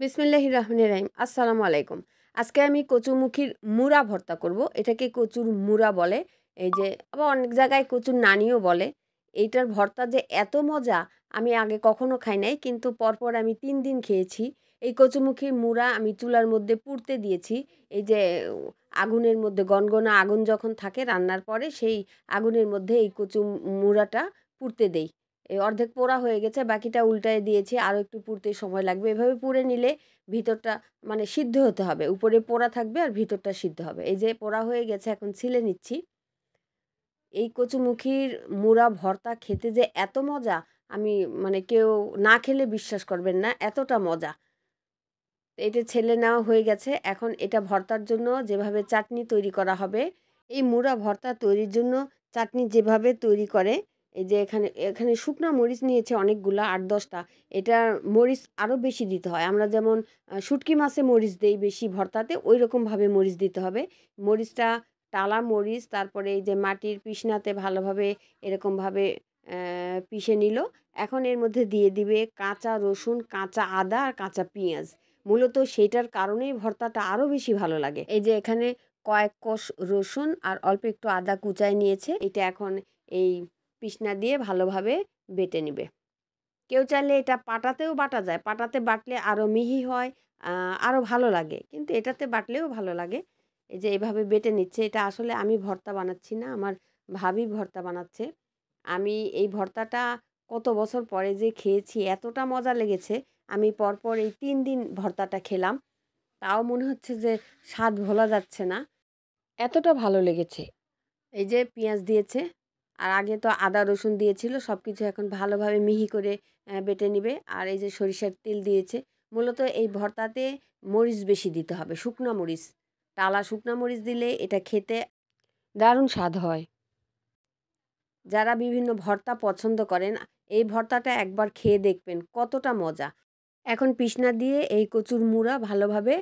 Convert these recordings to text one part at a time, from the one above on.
বিসমিল্লাহির রহমানির রহিম। আসসালামু আলাইকুম। আজকে আমি কচুরমুখির মুড়া ভর্তা করব। এটাকে কচুর মুড়া বলে। এই যে আবার অনেক জায়গায় কচুর নানিও বলে। এইটার ভর্তা যে এত মজা আমি আগে কখনো খাই নাই, কিন্তু পরপর আমি ৩ দিন খেয়েছি। এই কচুমুখির মুড়া আমি চুলার মধ্যে পুড়তে দিয়েছি। এই যে আগুনের মধ্যে গনগনা আগুন যখন থাকে রান্নার পরে সেই আগুনের মধ্যে এই মুড়াটা পুড়তে দেই। এই অর্ধেক পোড়া হয়ে গেছে, বাকিটা উল্টায় দিয়েছি, আরও একটু পুড়তে সময় লাগবে। এভাবে পুড়ে নিলে ভিতরটা মানে সিদ্ধ হতে হবে, উপরে পোড়া থাকবে আর ভিতরটা সিদ্ধ হবে। এই যে পোড়া হয়ে গেছে, এখন ছিলে নিচ্ছি। এই কচুমুখির মুড়া ভর্তা খেতে যে এত মজা, আমি মানে কেউ না খেলে বিশ্বাস করবেন না, এতটা মজা। এটা ছেলে নেওয়া হয়ে গেছে। এখন এটা ভর্তার জন্য যেভাবে চাটনি তৈরি করা হবে, এই মুড়া ভর্তা তৈরির জন্য চাটনি যেভাবে তৈরি করে, এই যে এখানে এখানে শুকনা মরিচ নিয়েছে অনেকগুলা, ৮-১০টা। এটা মরিচ আরও বেশি দিতে হয়। আমরা যেমন শুটকি মাছে মরিচ দেই বেশি ভর্তাতে, ওই রকমভাবে মরিচ দিতে হবে। মরিচটা টালা মরিচ, তারপরে এই যে মাটির পিষনাতে ভালোভাবে এরকমভাবে পিষে নিল। এখন এর মধ্যে দিয়ে দিবে কাঁচা রসুন, কাঁচা আদা আর কাঁচা পেঁয়াজ। মূলত সেইটার কারণেই ভর্তাটা আরও বেশি ভালো লাগে। এই যে এখানে কয়েক কোষ রসুন আর অল্প একটু আদা কুচায় নিয়েছে। এটা এখন এই পিষনা দিয়ে ভালোভাবে বেটে নিবে। কেউ চাইলে এটা পাটাতেও বাটা যায়, পাটাতে বাটলে আরও মিহি হয়, আরও ভালো লাগে, কিন্তু এটাতে বাটলেও ভালো লাগে। এই যে এভাবে বেটে নিচ্ছে। এটা আসলে আমি ভর্তা বানাচ্ছি না, আমার ভাবি ভর্তা বানাচ্ছে। আমি এই ভর্তাটা কত বছর পরে যে খেয়েছি, এতটা মজা লেগেছে। আমি পরপর এই ৩ দিন ভর্তাটা খেলাম, তাও মনে হচ্ছে যে স্বাদ ভোলা যাচ্ছে না, এতটা ভালো লেগেছে। এই যে পেঁয়াজ দিয়েছে, আর আগে তো আদা রসুন দিয়েছিল, সব কিছু এখন ভালোভাবে মিহি করে বেটে নিবে। আর এই যে সরিষার তেল দিয়েছে। মূলত এই ভর্তাতে মরিচ বেশি দিতে হবে, শুকনা মরিচ। টালা শুকনা মরিচ দিলে এটা খেতে দারুণ স্বাদ হয়। যারা বিভিন্ন ভর্তা পছন্দ করেন, এই ভর্তাটা একবার খেয়ে দেখবেন কতটা মজা। এখন পিষনা দিয়ে এই কচুর মুড়া ভালোভাবে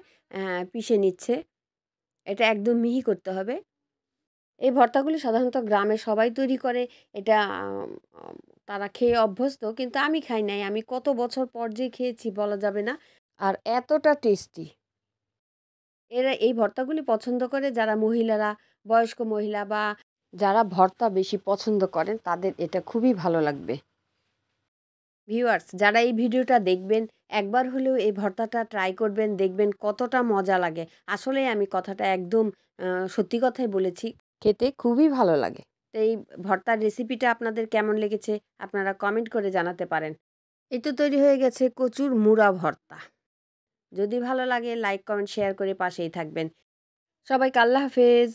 পিষে নিচ্ছে। এটা একদম মিহি করতে হবে। এই ভর্তাগুলি সাধারণত গ্রামে সবাই তৈরি করে। এটা তারা খেয়ে অভ্যস্ত, কিন্তু আমি খাই নাই। আমি কত বছর পর যে খেয়েছি বলা যাবে না। আর এতটা টেস্টি। এরা এই ভর্তাগুলি পছন্দ করে যারা মহিলারা, বয়স্ক মহিলা বা যারা ভর্তা বেশি পছন্দ করেন, তাদের এটা খুবই ভালো লাগবে। ভিউয়ার্স, যারা এই ভিডিওটা দেখবেন, একবার হলেও এই ভর্তাটা ট্রাই করবেন, দেখবেন কতটা মজা লাগে। আসলে আমি কথাটা একদম সত্যি কথাই বলেছি, খেতে খুবই ভালো লাগে। তো এই ভর্তার রেসিপিটা আপনাদের কেমন লেগেছে আপনারা কমেন্ট করে জানাতে পারেন। এই তো তৈরি হয়ে গেছে কচুর মুড়া ভর্তা। যদি ভালো লাগে লাইক, কমেন্ট, শেয়ার করে পাশেই থাকবেন। সবাইকে আল্লাহ হাফেজ।